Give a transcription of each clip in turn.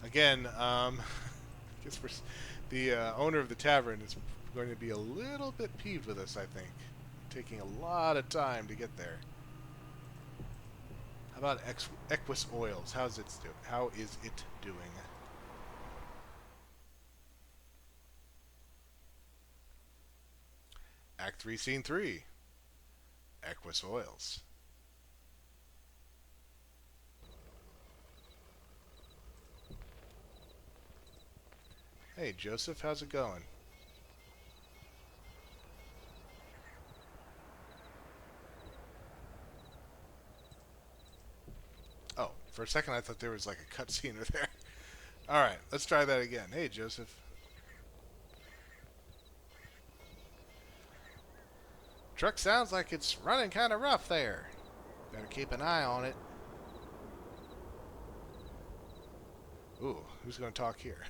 Again, I guess the owner of the tavern is going to be a little bit peeved with us, I think. Taking a lot of time to get there. How about EQUUS Oils? How is it doing? Act 3, Scene 3. EQUUS Oils. Hey, Joseph, how's it going? Oh, for a second I thought there was like a cutscene there. Alright, let's try that again. Hey, Joseph. Truck sounds like it's running kind of rough there. Better keep an eye on it. Ooh, who's going to talk here?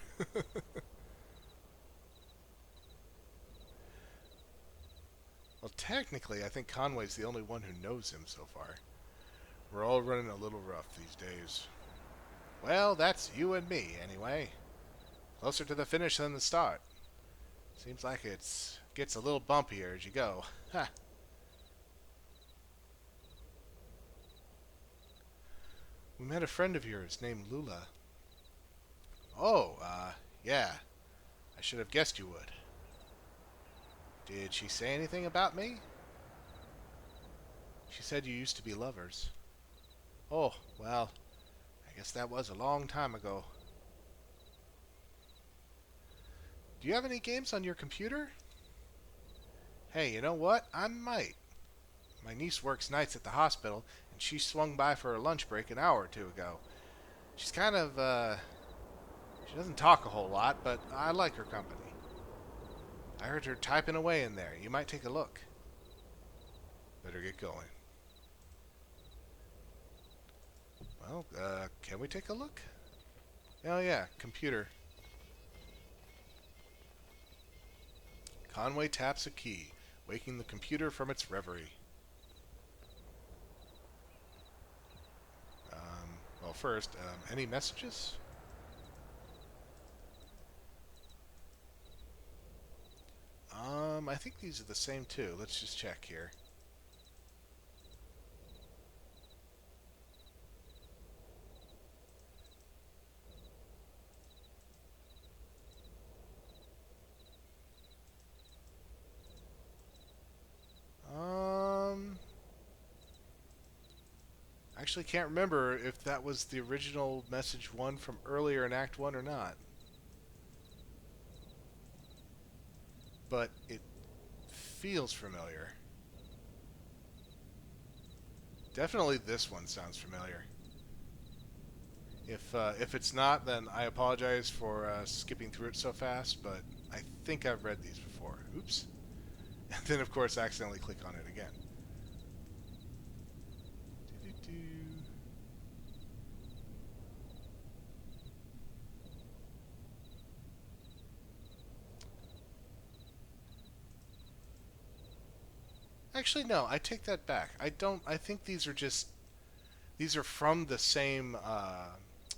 Well, technically, I think Conway's the only one who knows him so far. We're all running a little rough these days. Well, that's you and me, anyway. Closer to the finish than the start. Seems like it gets a little bumpier as you go. Ha! We met a friend of yours named Lula. Oh, yeah. I should have guessed you would. Did she say anything about me? She said you used to be lovers. Oh, well, I guess that was a long time ago. Do you have any games on your computer? Hey, you know what? I might. My niece works nights at the hospital, and she swung by for a lunch break an hour or two ago. She's kind of, she doesn't talk a whole lot, but I like her company. I heard her typing away in there. You might take a look. Better get going. Well, can we take a look? Oh yeah, computer. Conway taps a key, waking the computer from its reverie. Well, first, any messages? I think these are the same too. Let's just check here. Um, actually can't remember if that was the original message one from earlier in Act 1 or not. But it feels familiar. Definitely this one sounds familiar. If it's not, then I apologize for skipping through it so fast, but I think I've read these before. Oops. And then, of course, accidentally click on it again. Doo-doo-doo. Actually, no, I take that back. I don't. I think these are from the same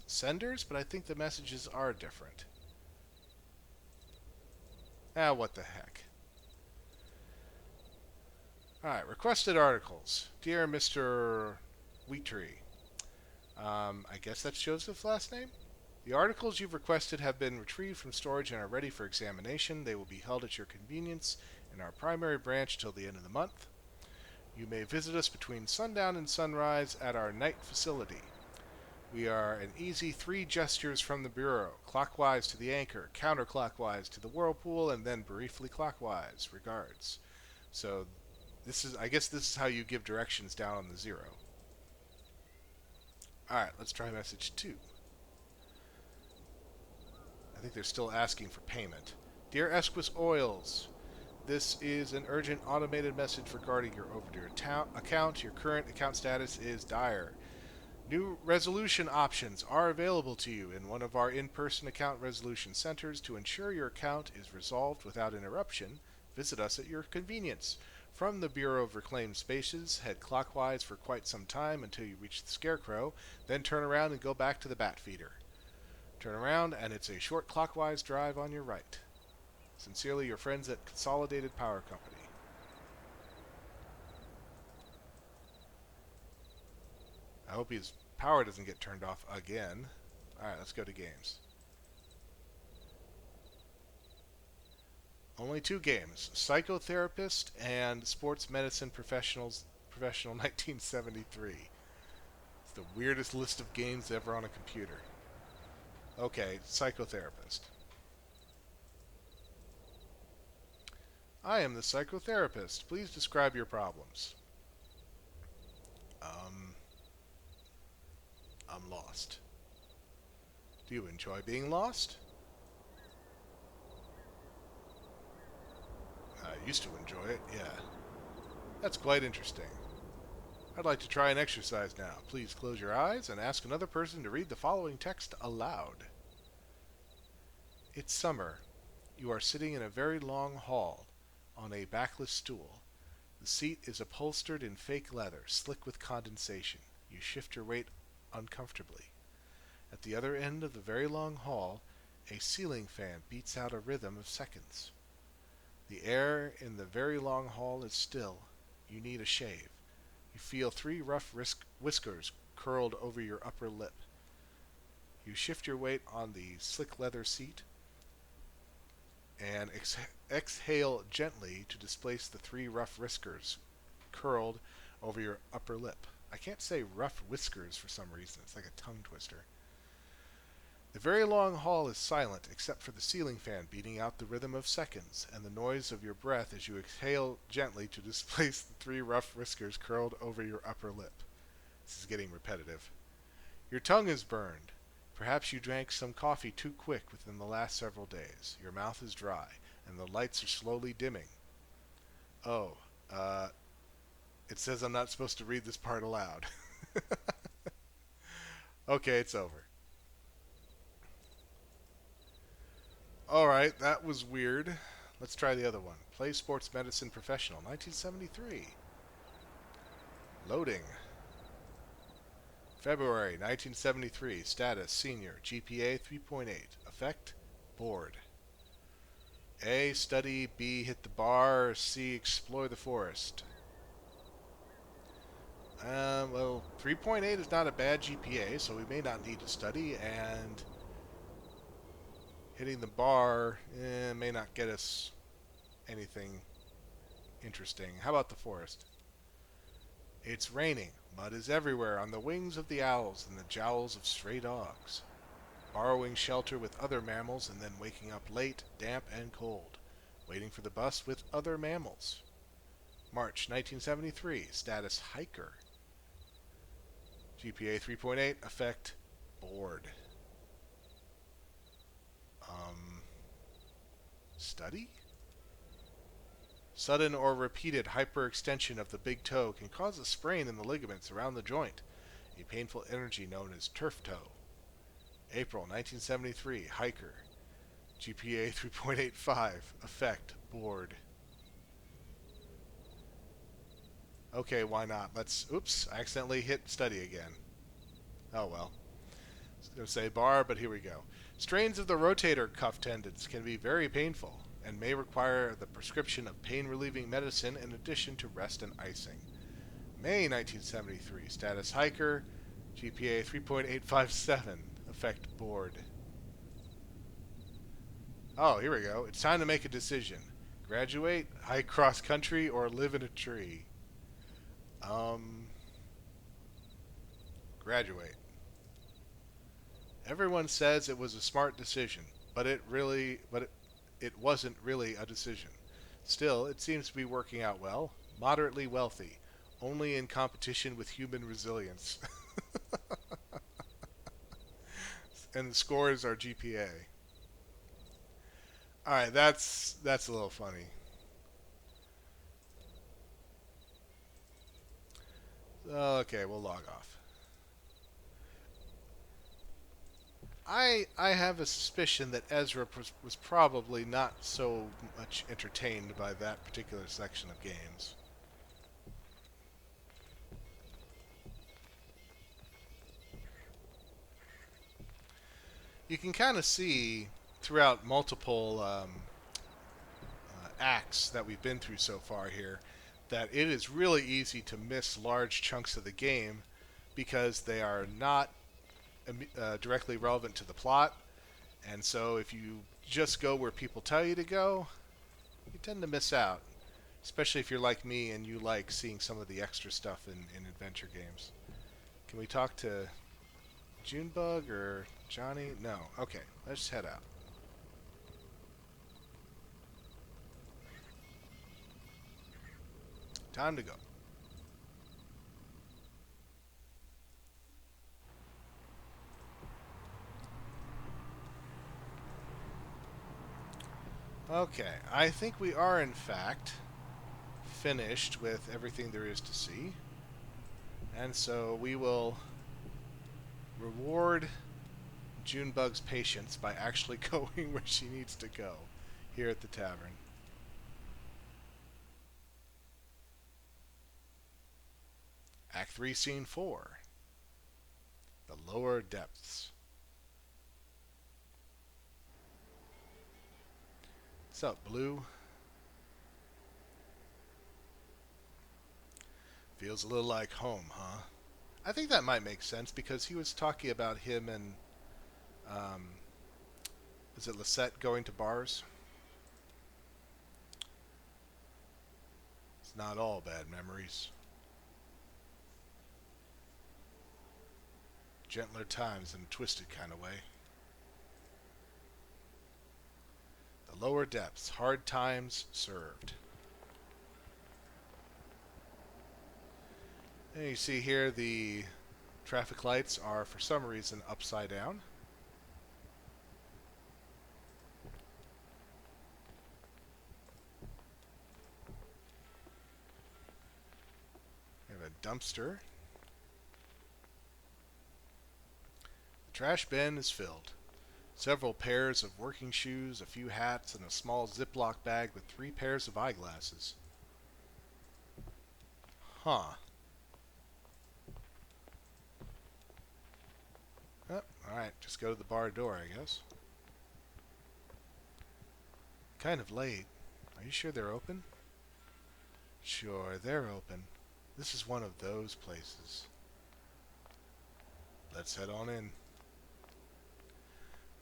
senders, but I think the messages are different. Ah, what the heck. Alright, requested articles. Dear Mr. Wheatree. I guess that's Joseph's last name? The articles you've requested have been retrieved from storage and are ready for examination. They will be held at your convenience in our primary branch till the end of the month. You may visit us between sundown and sunrise at our night facility. We are an easy 3 gestures from the Bureau, clockwise to the anchor, counterclockwise to the whirlpool, and then briefly clockwise. Regards. So I guess this is how you give directions down on the 0. Alright, let's try message 2. I think they're still asking for payment. Dear EQUUS Oils, this is an urgent automated message regarding your overdue account. Your current account status is dire. New resolution options are available to you in one of our in-person account resolution centers. To ensure your account is resolved without interruption, visit us at your convenience. From the Bureau of Reclaimed Spaces, head clockwise for quite some time until you reach the Scarecrow, then turn around and go back to the Bat Feeder. Turn around, and it's a short clockwise drive on your right. Sincerely, your friends at Consolidated Power Company. I hope his power doesn't get turned off again. Alright, let's go to games. Only 2 games. Psychotherapist and Sports Medicine Professional 1973. It's the weirdest list of games ever on a computer. Okay, Psychotherapist. I am the psychotherapist. Please describe your problems. I'm lost. Do you enjoy being lost? I used to enjoy it, yeah. That's quite interesting. I'd like to try an exercise now. Please close your eyes and ask another person to read the following text aloud. It's summer. You are sitting in a very long hall on a backless stool. The seat is upholstered in fake leather, slick with condensation. You shift your weight uncomfortably. At the other end of the very long hall, a ceiling fan beats out a rhythm of seconds. The air in the very long hall is still. You need a shave. You feel 3 rough whiskers curled over your upper lip. You shift your weight on the slick leather seat and exhale gently to displace the 3 rough whiskers curled over your upper lip. I can't say rough whiskers for some reason. It's like a tongue twister. The very long hall is silent except for the ceiling fan beating out the rhythm of seconds and the noise of your breath as you exhale gently to displace the 3 rough whiskers curled over your upper lip. This is getting repetitive. Your tongue is burned. Perhaps you drank some coffee too quick within the last several days. Your mouth is dry, and the lights are slowly dimming. Oh, it says I'm not supposed to read this part aloud. Okay, it's over. Alright, that was weird. Let's try the other one. Play Sports Medicine Professional, 1973. Loading. February 1973. Status Senior. GPA 3.8. Effect Bored. A. Study. B. Hit the bar. C. Explore the forest. Well, 3.8 is not a bad GPA, so we may not need to study, and hitting the bar may not get us anything interesting. How about the forest? It's raining. Mud is everywhere on the wings of the owls and the jowls of stray dogs. Borrowing shelter with other mammals and then waking up late, damp, and cold. Waiting for the bus with other mammals. March 1973. Status hiker. GPA 3.8. Effect bored. Study? Sudden or repeated hyperextension of the big toe can cause a sprain in the ligaments around the joint, a painful energy known as turf toe. April 1973. Hiker. GPA 3.85. Effect bored. Okay, why not? Oops, I accidentally hit study again. Oh well. I was going to say bar, but here we go. Strains of the rotator cuff tendons can be very painful and may require the prescription of pain-relieving medicine in addition to rest and icing. May 1973. Status hiker. GPA 3.857. Effect bored. Oh, here we go. It's time to make a decision. Graduate, hike cross country, or live in a tree. Graduate. Everyone says it was a smart decision, but it wasn't really a decision. Still, it seems to be working out well. Moderately wealthy, only in competition with human resilience. And the scores are GPA. Alright, that's a little funny. Okay, we'll log off. I have a suspicion that Ezra was probably not so much entertained by that particular section of games. You can kind of see throughout multiple acts that we've been through so far here that it is really easy to miss large chunks of the game because they are not directly relevant to the plot. And so if you just go where people tell you to go, you tend to miss out. Especially if you're like me and you like seeing some of the extra stuff in adventure games. Can we talk to Junebug or Johnny? No. Okay, let's head out. Time to go. Okay, I think we are in fact finished with everything there is to see. And so we will reward Junebug's patience by actually going where she needs to go here at the tavern. Act 3, Scene 4. The Lower Depths. What's up, Blue? Feels a little like home, huh? I think that might make sense because he was talking about him and, um, is it Lisette going to bars? It's not all bad memories. Gentler times in a twisted kind of way. The Lower Depths. Hard times served. And you see here the traffic lights are for some reason upside down. We have a dumpster. The trash bin is filled. Several pairs of working shoes, a few hats, and a small Ziploc bag with 3 pairs of eyeglasses. Huh. Oh, alright, just go to the bar door, I guess. Kind of late. Are you sure they're open? Sure, they're open. This is one of those places. Let's head on in.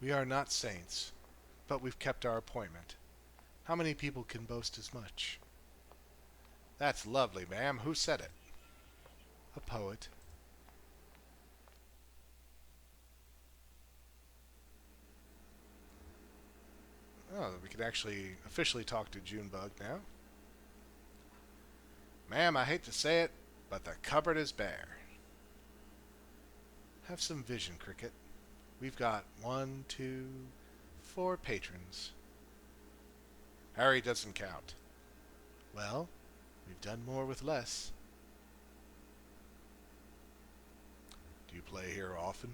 We are not saints, but we've kept our appointment. How many people can boast as much? That's lovely, ma'am. Who said it? A poet. Oh, we can actually officially talk to Junebug now. Ma'am, I hate to say it, but the cupboard is bare. Have some vision, Cricket. We've got 1, 2, 4 patrons. Harry doesn't count. Well, we've done more with less. Do you play here often?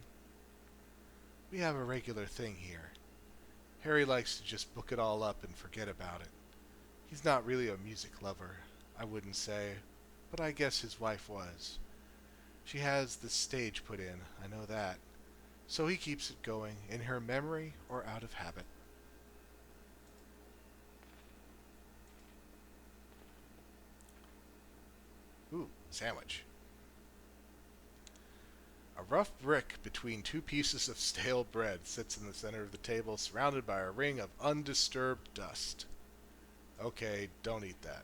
We have a regular thing here. Harry likes to just book it all up and forget about it. He's not really a music lover, I wouldn't say, but I guess his wife was. She has the stage put in, I know that. So he keeps it going, in her memory or out of habit. Ooh, sandwich. A rough brick between 2 pieces of stale bread sits in the center of the table, surrounded by a ring of undisturbed dust. Okay, don't eat that.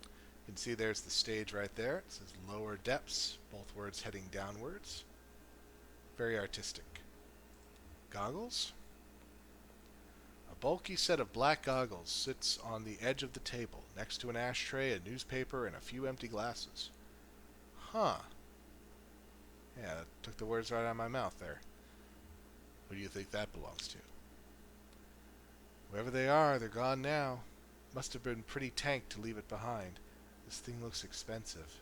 You can see there's the stage right there. It says Lower Depths, both words heading downwards. Very artistic. Goggles? A bulky set of black goggles sits on the edge of the table, next to an ashtray, a newspaper, and a few empty glasses. Huh. Yeah, that took the words right out of my mouth there. Who do you think that belongs to? Wherever they are, they're gone now. Must have been pretty tanked to leave it behind. This thing looks expensive.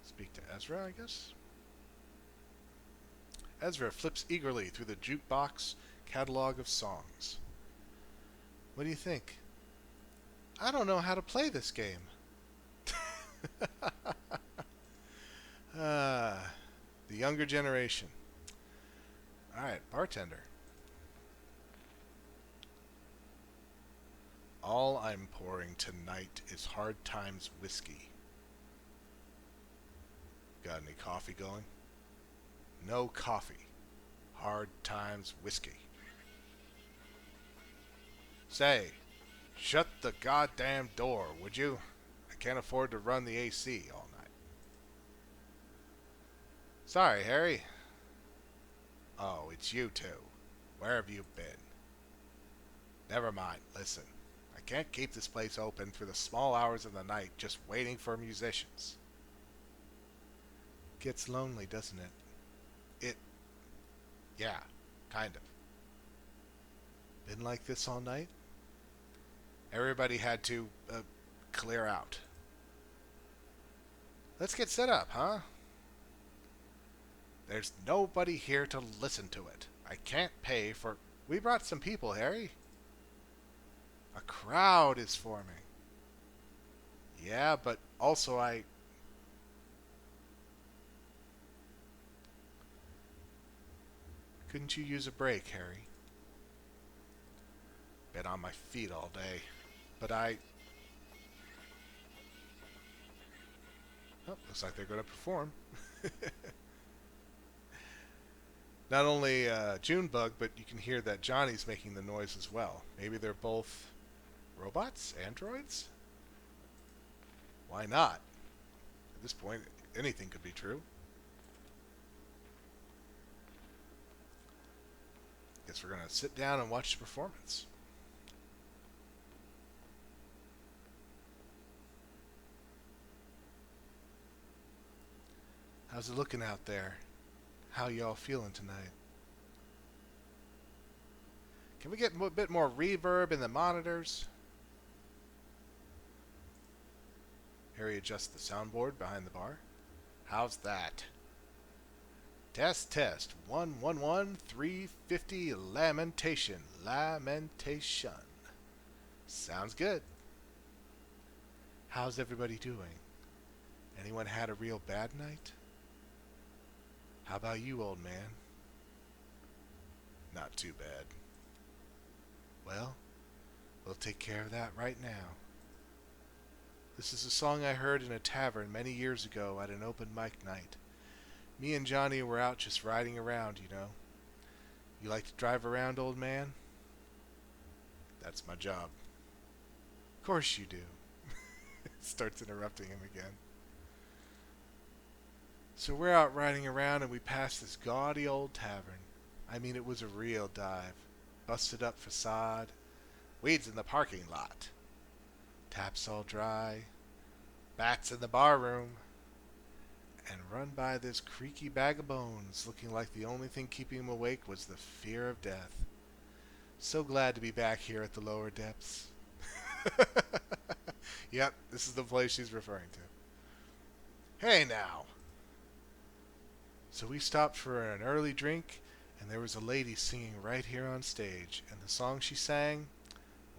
Speak to Ezra, I guess? Ezra flips eagerly through the jukebox catalog of songs. What do you think? I don't know how to play this game. The younger generation. Alright, bartender. All I'm pouring tonight is Hard Times whiskey. Got any coffee going? No coffee. Hard Times whiskey. Say, shut the goddamn door, would you? I can't afford to run the AC all night. Sorry, Harry. Oh, it's you two. Where have you been? Never mind, listen. I can't keep this place open through the small hours of the night just waiting for musicians. Gets lonely, doesn't it? Yeah, kind of. Been like this all night? Everybody had to, clear out. Let's get set up, huh? There's nobody here to listen to it. I can't pay for... We brought some people, Harry. A crowd is forming. Yeah, but also Couldn't you use a break, Harry? Been on my feet all day. But Oh, looks like they're going to perform. Not only Junebug, but you can hear that Johnny's making the noise as well. Maybe they're both robots? Androids? Why not? At this point, anything could be true. Guess we're going to sit down and watch the performance. How's it looking out there? How y'all feeling tonight? Can we get a bit more reverb in the monitors? Harry adjusts the soundboard behind the bar. How's that? Test, test. 111 350 lamentation. Lamentation. Sounds good. How's everybody doing? Anyone had a real bad night? How about you, old man? Not too bad. Well, we'll take care of that right now. This is a song I heard in a tavern many years ago at an open mic night. Me and Johnny were out just riding around, you know. You like to drive around, old man? That's my job. Of course you do. Starts interrupting him again. So we're out riding around and we passed this gaudy old tavern. I mean, it was a real dive. Busted up facade. Weeds in the parking lot. Taps all dry. Bats in the bar room. And run by this creaky bag of bones, looking like the only thing keeping him awake was the fear of death. So glad to be back here at the lower depths. Yep, this is the place she's referring to. Hey now! So we stopped for an early drink, and there was a lady singing right here on stage, and the song she sang,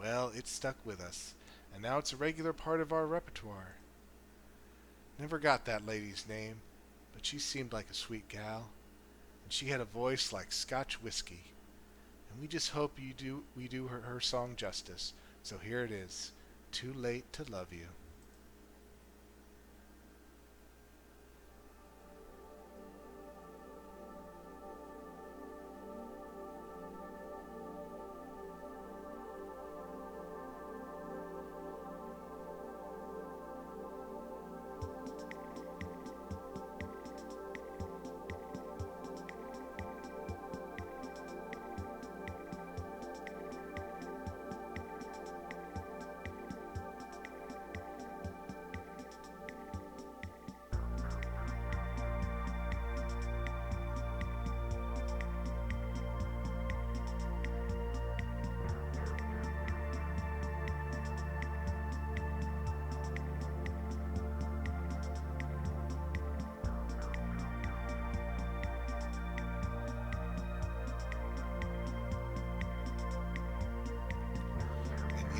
well, it stuck with us, and now it's a regular part of our repertoire. Never got that lady's name, but she seemed like a sweet gal, and she had a voice like Scotch whiskey, and we just hope we do her song justice, so here it is, Too Late to Love You.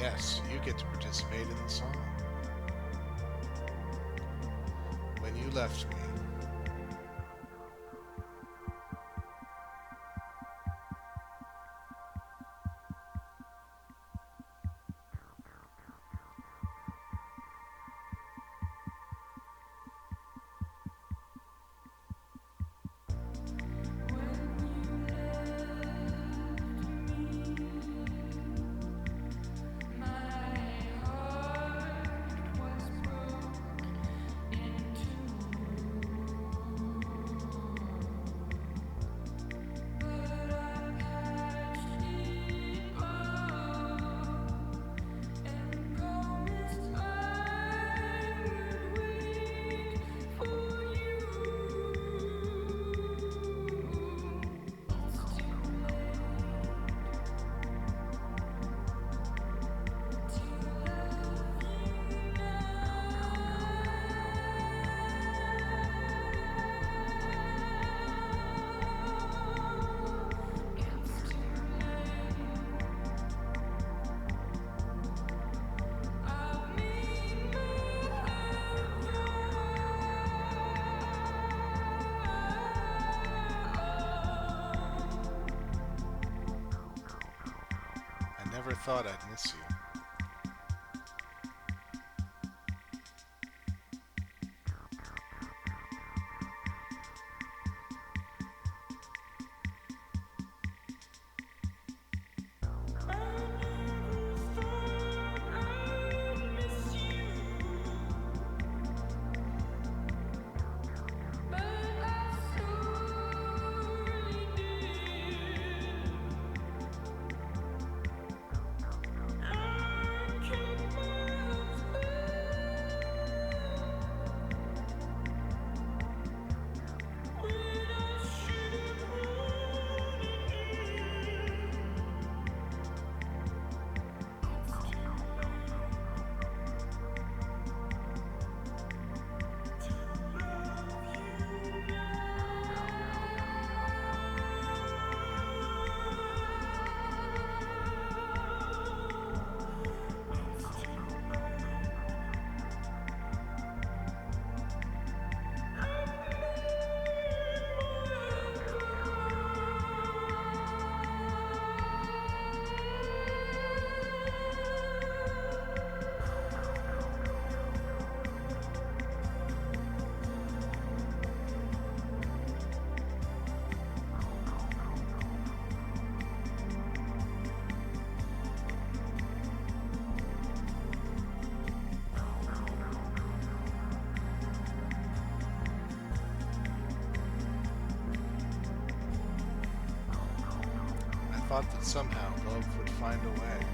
Yes, you get to participate in the song. When you left me, thought I'd miss you. I thought that somehow love would find a way.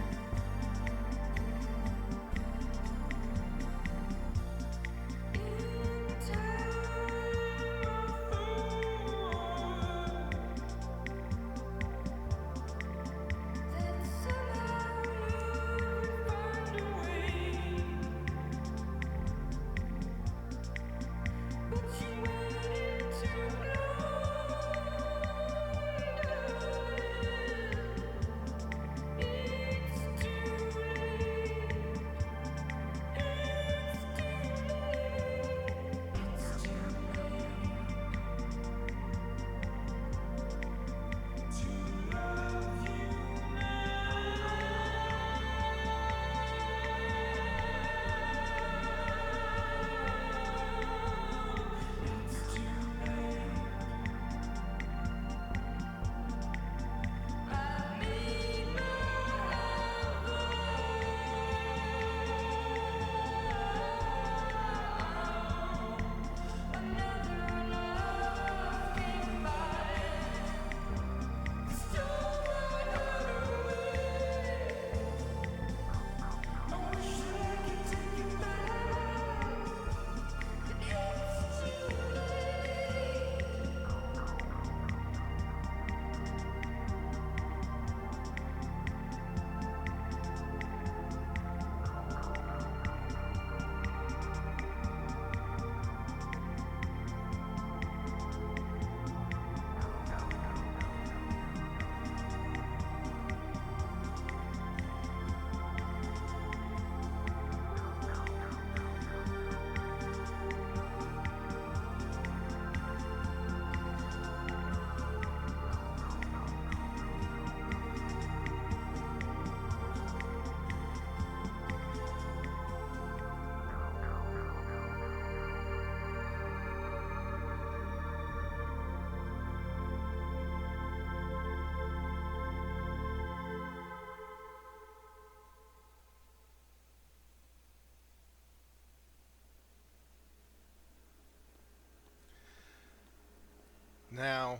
Now,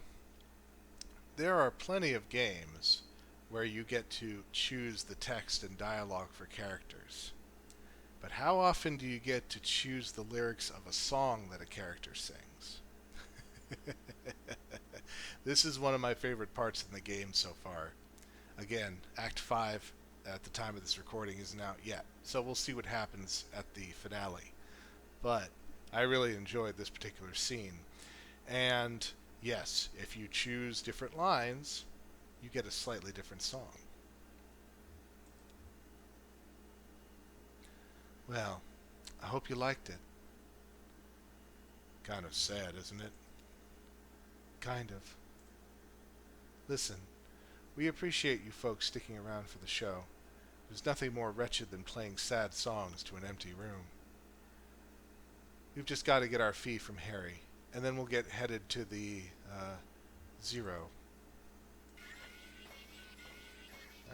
there are plenty of games where you get to choose the text and dialogue for characters. But how often do you get to choose the lyrics of a song that a character sings? This is one of my favorite parts in the game so far. Again, Act 5 at the time of this recording isn't out yet, so we'll see what happens at the finale. But I really enjoyed this particular scene. And yes, if you choose different lines, you get a slightly different song. Well, I hope you liked it. Kind of sad, isn't it? Kind of. Listen, we appreciate you folks sticking around for the show. There's nothing more wretched than playing sad songs to an empty room. We've just got to get our fee from Harry, and then we'll get headed to the, Zero.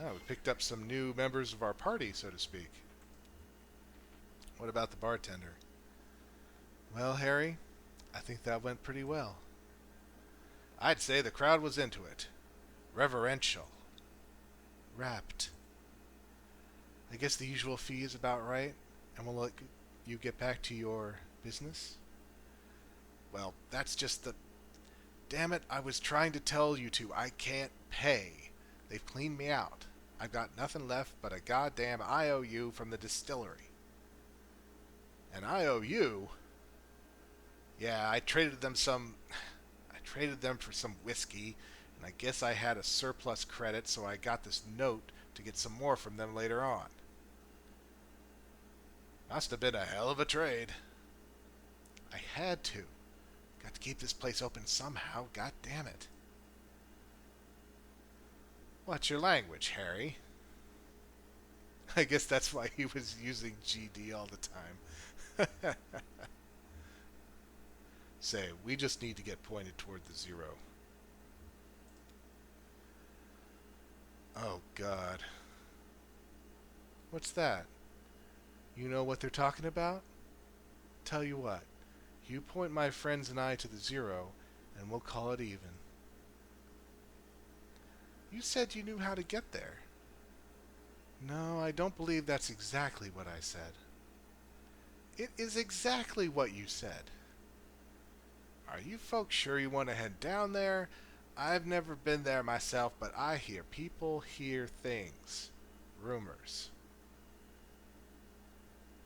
Oh, we picked up some new members of our party, so to speak. What about the bartender? Well, Harry, I think that went pretty well. I'd say the crowd was into it. Reverential. Rapt. I guess the usual fee is about right, and we'll let you get back to your business? Well, that's just the... Damn it, I was trying to tell you two, I can't pay. They've cleaned me out. I've got nothing left but a goddamn IOU from the distillery. An IOU? Yeah, I traded them for some whiskey, and I guess I had a surplus credit, so I got this note to get some more from them later on. Must have been a hell of a trade. I had to. Got to keep this place open somehow, god damn it. What's your language, Harry? I guess that's why he was using GD all the time. Say, we just need to get pointed toward the Zero. Oh, God. What's that? You know what they're talking about? Tell you what. You point my friends and I to the Zero, and we'll call it even. You said you knew how to get there. No, I don't believe that's exactly what I said. It is exactly what you said. Are you folks sure you want to head down there? I've never been there myself, but I hear people hear things. Rumors.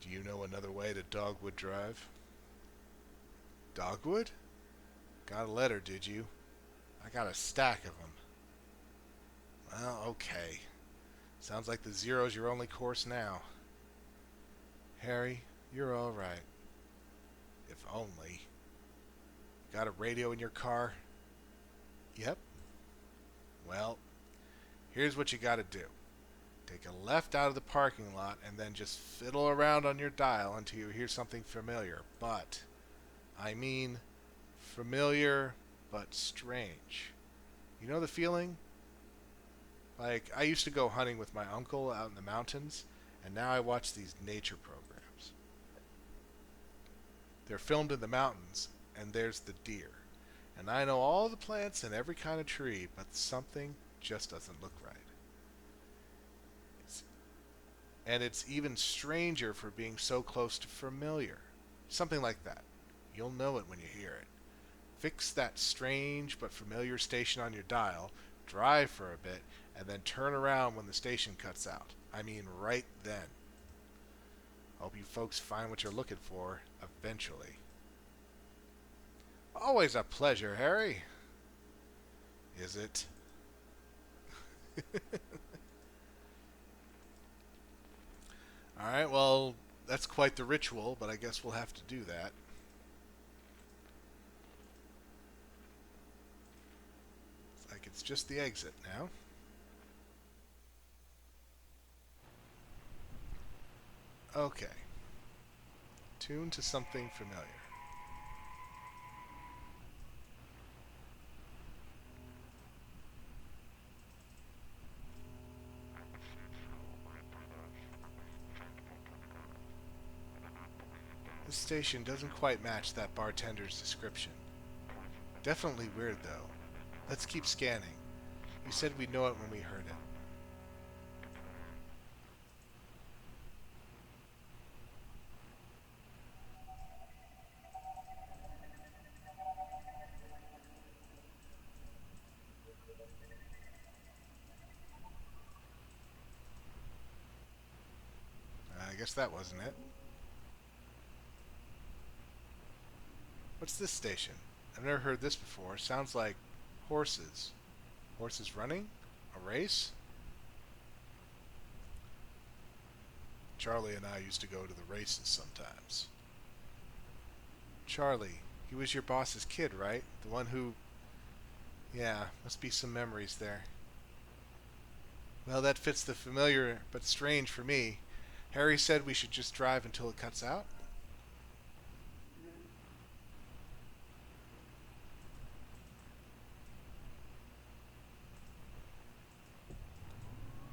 Do you know another way to Dogwood Drive? Dogwood? Got a letter, did you? I got a stack of them. Well, okay. Sounds like the Zero's your only course now. Harry, you're all right. If only. Got a radio in your car? Yep. Well, here's what you gotta do. Take a left out of the parking lot and then just fiddle around on your dial until you hear something familiar. But, I mean, familiar but strange. You know the feeling? Like, I used to go hunting with my uncle out in the mountains, and now I watch these nature programs. They're filmed in the mountains, and there's the deer. And I know all the plants and every kind of tree, but something just doesn't look right. And it's even stranger for being so close to familiar. Something like that. You'll know it when you hear it. Fix that strange but familiar station on your dial, drive for a bit, and then turn around when the station cuts out. I mean, right then. Hope you folks find what you're looking for eventually. Always a pleasure, Harry. Is it? Alright, well, that's quite the ritual, but I guess we'll have to do that. It's like it's just the exit now. Okay. Tune to something familiar. This station doesn't quite match that bartender's description. Definitely weird, though. Let's keep scanning. You said we'd know it when we heard it. I guess that wasn't it. What's this station? I've never heard this before. Sounds like horses. Horses running? A race? Charlie and I used to go to the races sometimes. Charlie, he was your boss's kid, right? The one who... Yeah, must be some memories there. Well, that fits the familiar but strange for me. Harry said we should just drive until it cuts out.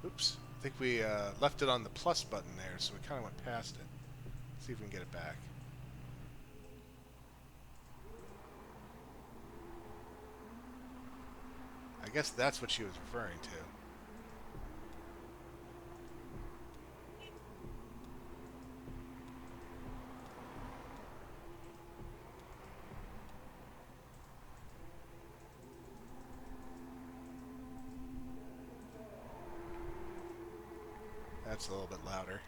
Oops. I think we left it on the plus button there, so we kind of went past it. See if we can get it back. I guess that's what she was referring to. That's a little bit louder.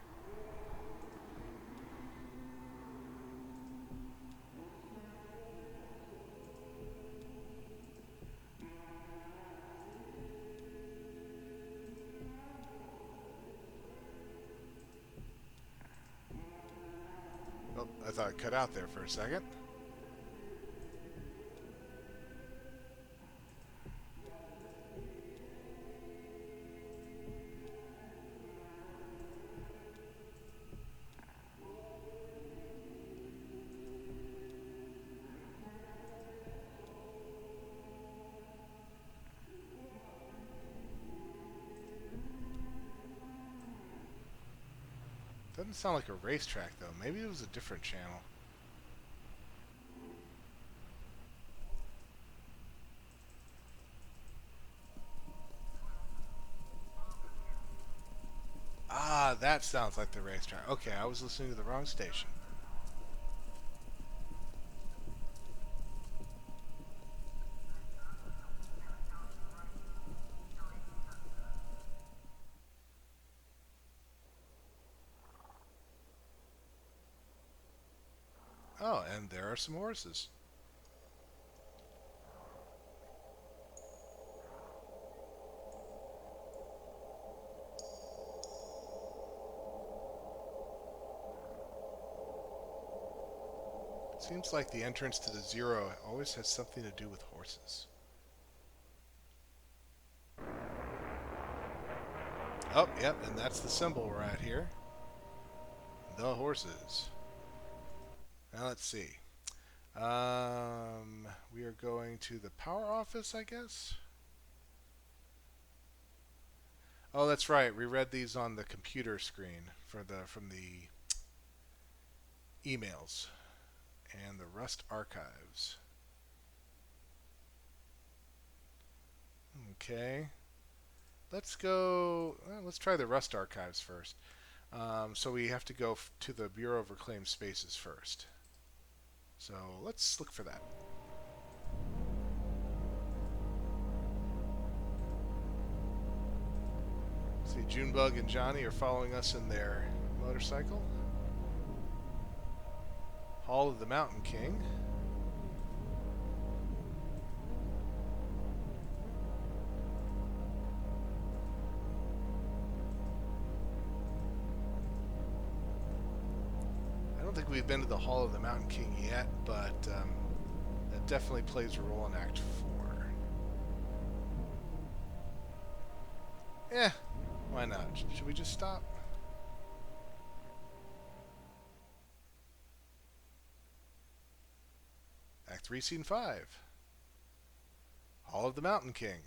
Oh, I thought it cut out there for a second. Doesn't sound like a racetrack, though. Maybe it was a different channel. Ah, that sounds like the racetrack. Okay, I was listening to the wrong station. Oh, and there are some horses. Seems like the entrance to the Zero always has something to do with horses. Oh, yep, and that's the symbol we're at here. The horses. Now let's see. We are going to the power office, I guess. Oh, that's right. We read these on the computer screen from the emails and the Rust archives. Okay. Let's go. Well, let's try the Rust archives first. So we have to go to the Bureau of Reclaimed Spaces first. So let's look for that. See, Junebug and Johnny are following us in their motorcycle. Hall of the Mountain King. I don't think we've been to the Hall of the Mountain King yet, but that definitely plays a role in Act 4. Yeah, why not? Should we just stop? Act 3, Scene 5. Hall of the Mountain King.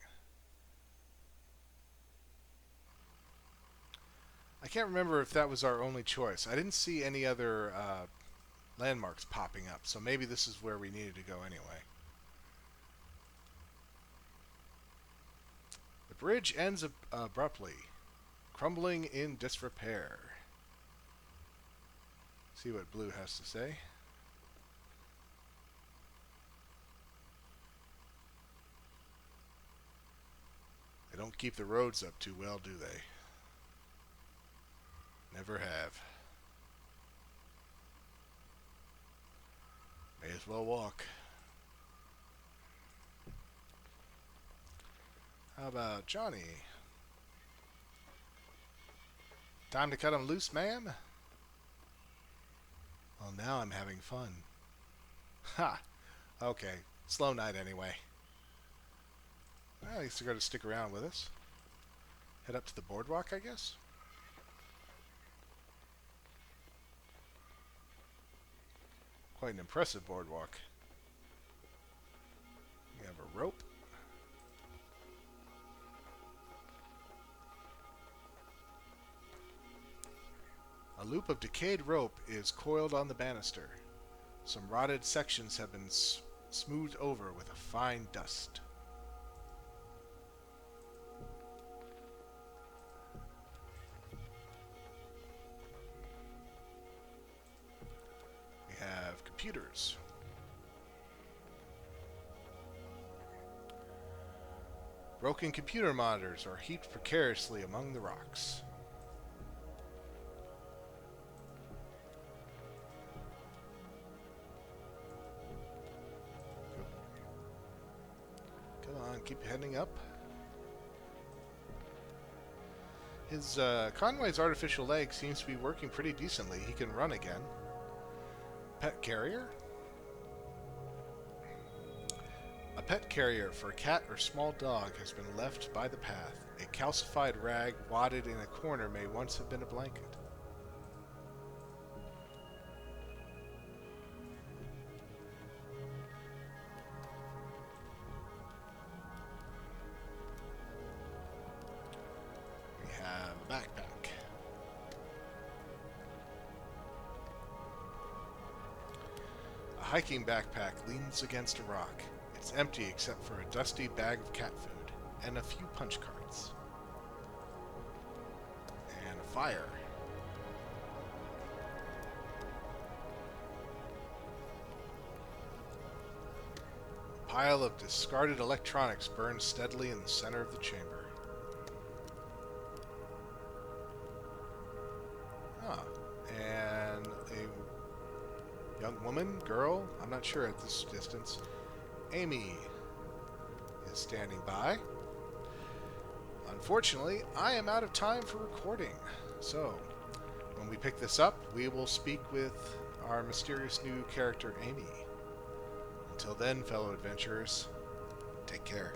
I can't remember if that was our only choice. I didn't see any other landmarks popping up, so maybe this is where we needed to go anyway. The bridge ends abruptly, crumbling in disrepair. See what Blue has to say. They don't keep the roads up too well, do they? Never have. May as well walk. How about Johnny? Time to cut him loose, ma'am? Well, now I'm having fun. Ha! Okay. Slow night anyway. Well, at least they're going to stick around with us. Head up to the boardwalk, I guess? Quite an impressive boardwalk. We have a rope. A loop of decayed rope is coiled on the banister. Some rotted sections have been smoothed over with a fine dust. We have computers. Broken computer monitors are heaped precariously among the rocks. Come on, keep heading up. His Conway's artificial leg seems to be working pretty decently. He can run again. Pet carrier? A pet carrier for a cat or small dog has been left by the path. A calcified rag wadded in a corner may once have been a blanket. We have a backpack. A hiking backpack leans against a rock. It's empty except for a dusty bag of cat food and a few punch cards. And a fire. A pile of discarded electronics burns steadily in the center of the chamber. Ah, and a young woman, girl, I'm not sure at this distance. Amy is standing by. Unfortunately, I am out of time for recording. So, when we pick this up, we will speak with our mysterious new character, Amy. Until then, fellow adventurers, take care.